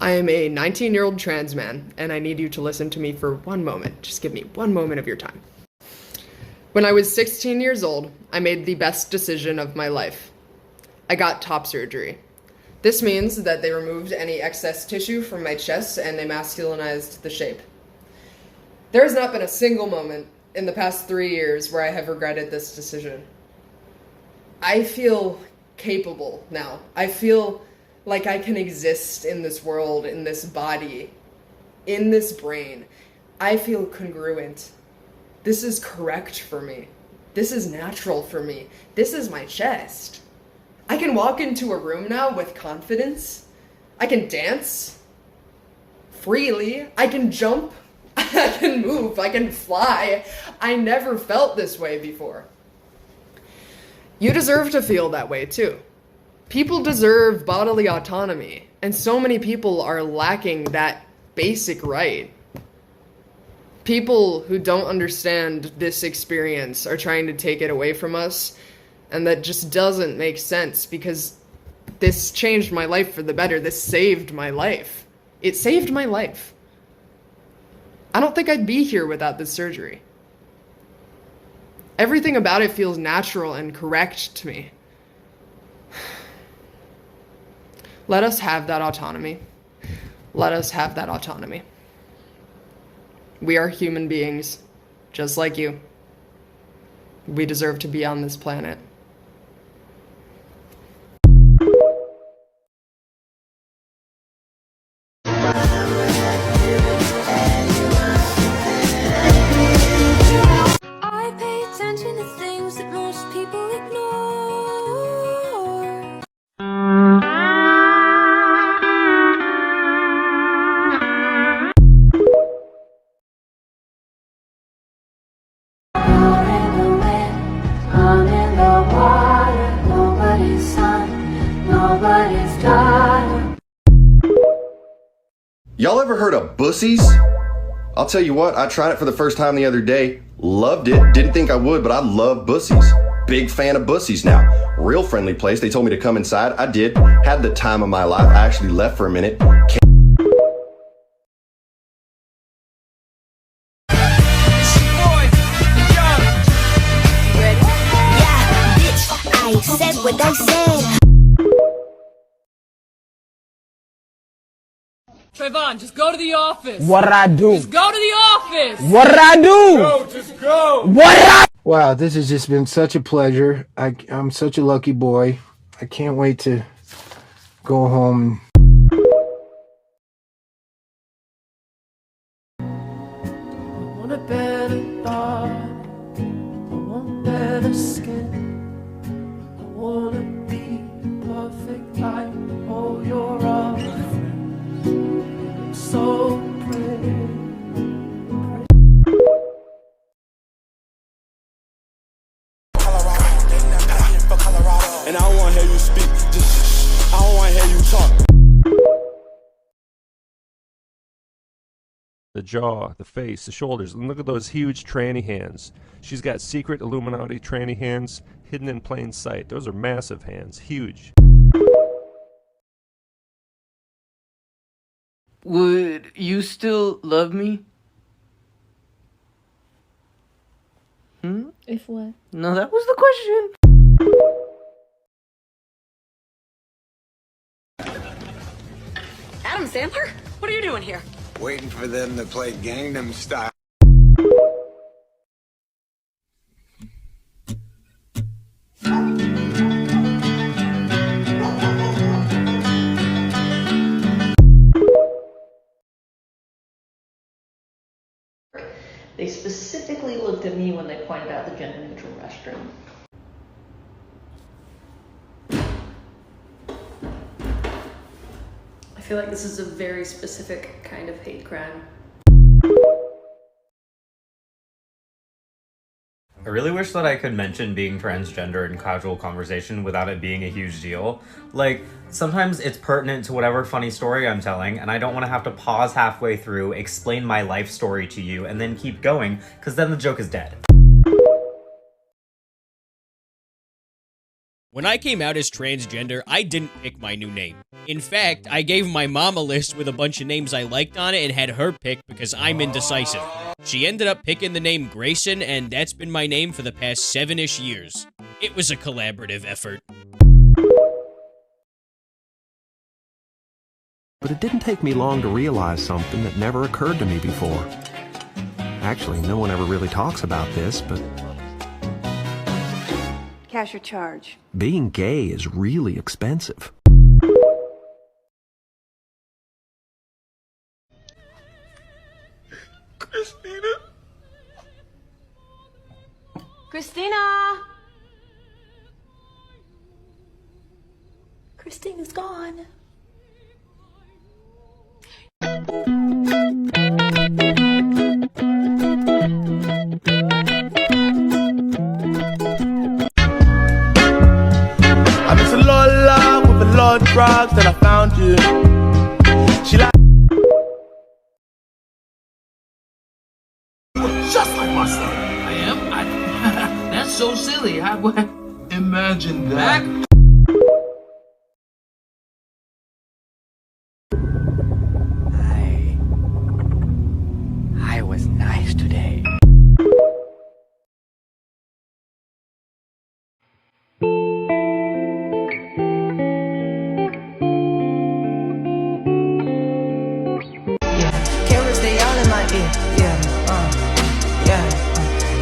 I am a 19-year-old trans man, and I need you to listen to me for one moment. Just give me one moment of your time. When I was 16 years old, I made the best decision of my life. I got top surgery. This means that they removed any excess tissue from my chest and they masculinized the shape. There has not been a single moment in the past 3 years where I have regretted this decision. I feel capable now. I feel like I can exist in this world, in this body, in this brain. I feel congruent. This is correct for me. This is natural for me. This is my chest. I can walk into a room now with confidence. I can dance freely. I can jump. I can move. I can fly. I never felt this way before. You deserve to feel that way too. People deserve bodily autonomy, and so many people are lacking that basic right. People who don't understand this experience are trying to take it away from us, and that just doesn't make sense because this changed my life for the better. This saved my life. It saved my life. I don't think I'd be here without this surgery. Everything about it feels natural and correct to me. Let us have that autonomy. Let us have that autonomy. We are human beings, just like you. We deserve to be on this planet. I pay attention to things that most people ignore. Y'all ever heard of Bussies? I'll tell you what, I tried it for the first time the other day. Loved it. Didn't think I would, but I love Bussies. Big fan of Bussies now. Real friendly place. They told me to come inside. I did. Had the time of my life. I actually left for a minute. I said what I said. Trayvon, just go to the office. What'd I do? Just go to the office. What'd I do? Go, just go! What'd I? Wow, this has just been such a pleasure. I'm such a lucky boy. I can't wait to go home. I want a better body. I want better skin. I wanna be perfect like all your other friends. So pretty. And I don't wanna hear you speak, just I don't wanna hear you talk. The jaw, the face, the shoulders, and look at those huge tranny hands. She's got secret Illuminati tranny hands hidden in plain sight. Those are massive hands, huge. Would you still love me? If what? No, that was the question. Adam Sandler? What are you doing here? Waiting for them to play Gangnam Style. They specifically looked at me when they pointed out the gender-neutral restroom. I feel like this is a very specific kind of hate crime. I really wish that I could mention being transgender in casual conversation without it being a huge deal. Like, sometimes it's pertinent to whatever funny story I'm telling, and I don't want to have to pause halfway through, explain my life story to you, and then keep going, because then the joke is dead. When I came out as transgender, I didn't pick my new name. In fact, I gave my mom a list with a bunch of names I liked on it and had her pick because I'm indecisive. She ended up picking the name Grayson, and that's been my name for the past 7-ish years. It was a collaborative effort. But it didn't take me long to realize something that never occurred to me before. Actually, no one ever really talks about this, but Cash or charge? being gay is really expensive. Christina! Christina's gone. I miss a lot of love with a lot of drugs, then I found you. She like just like my son. I am? That's so silly. Imagine that. I was nice today. Carrots, they all in my ear.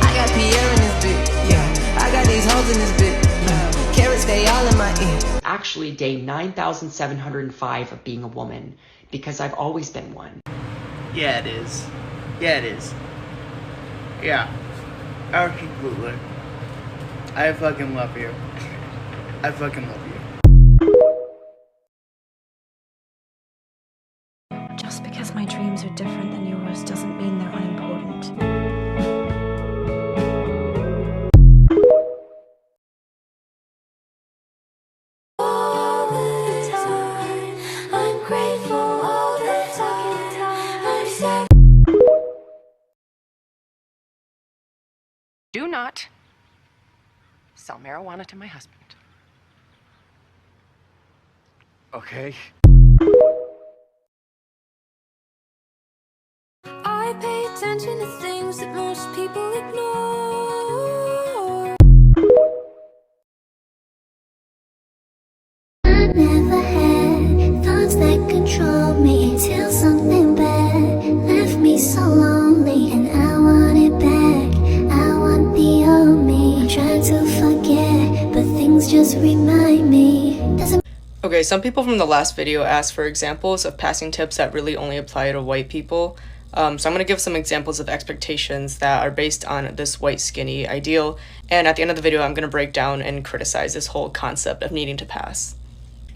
I got Pierre in this bit. I got these hoes in this bit. Carrots, they all in my ear. Actually, day 9,705 of being a woman, because I've always been one. Yeah, it is. Yeah, it is. Yeah. Absolutely. I fucking love you. I fucking love you. Just because my dreams are different than yours doesn't mean they're unimportant. All the time, I'm grateful all the time. I'm so Do not sell marijuana to my husband. Okay. I pay attention to things that most people ignore. I never had thoughts that control me until something bad left me so lonely, and I want it back. I want the old me. I'm trying to forget, but things just remind me. Okay, some people from the last video asked for examples of passing tips that really only apply to white people. So I'm going to give some examples of expectations that are based on this white skinny ideal, and at the end of the video I'm going to break down and criticize this whole concept of needing to pass.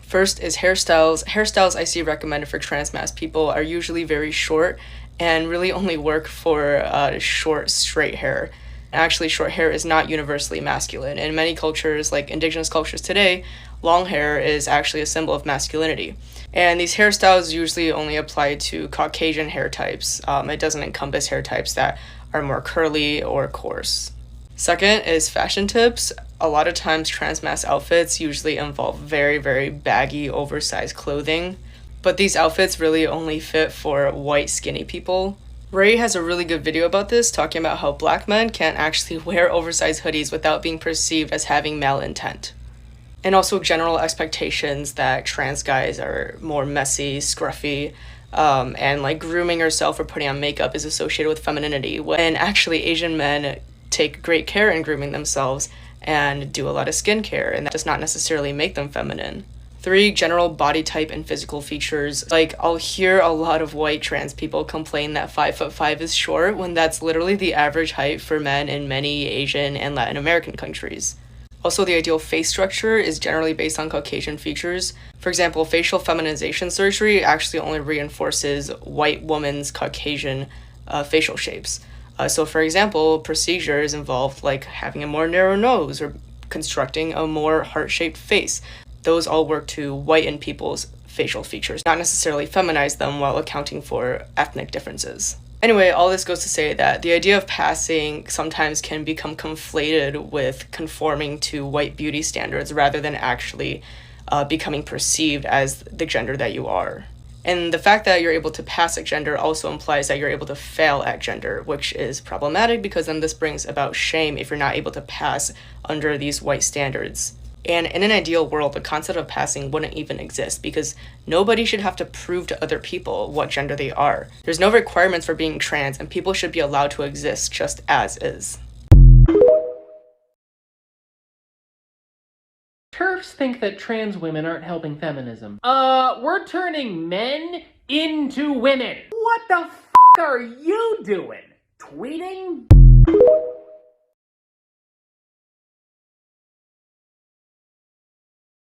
First is hairstyles. Hairstyles I see recommended for trans mass people are usually very short and really only work for short straight hair. Actually, short hair is not universally masculine. In many cultures, like indigenous cultures today, long hair is actually a symbol of masculinity. And these hairstyles usually only apply to Caucasian hair types. It doesn't encompass hair types that are more curly or coarse. Second is fashion tips. A lot of times trans mass outfits usually involve very, very baggy, oversized clothing. But these outfits really only fit for white, skinny people. Ray has a really good video about this, talking about how black men can't actually wear oversized hoodies without being perceived as having malintent. And also general expectations that trans guys are more messy, scruffy, and like grooming yourself or putting on makeup is associated with femininity, when actually Asian men take great care in grooming themselves and do a lot of skincare, and that does not necessarily make them feminine. 3, general body type and physical features. Like, I'll hear a lot of white trans people complain that 5'5" is short, when that's literally the average height for men in many Asian and Latin American countries. Also, the ideal face structure is generally based on Caucasian features. For example, facial feminization surgery actually only reinforces white woman's Caucasian facial shapes. So for example, procedures involved like having a more narrow nose or constructing a more heart-shaped face. Those all work to whiten people's facial features, not necessarily feminize them while accounting for ethnic differences. Anyway, all this goes to say that the idea of passing sometimes can become conflated with conforming to white beauty standards rather than actually becoming perceived as the gender that you are. And the fact that you're able to pass at gender also implies that you're able to fail at gender, which is problematic because then this brings about shame if you're not able to pass under these white standards. And in an ideal world, the concept of passing wouldn't even exist because nobody should have to prove to other people what gender they are. There's no requirements for being trans, and people should be allowed to exist just as is. TERFs think that trans women aren't helping feminism. We're turning men into women. What the f*** are you doing? Tweeting?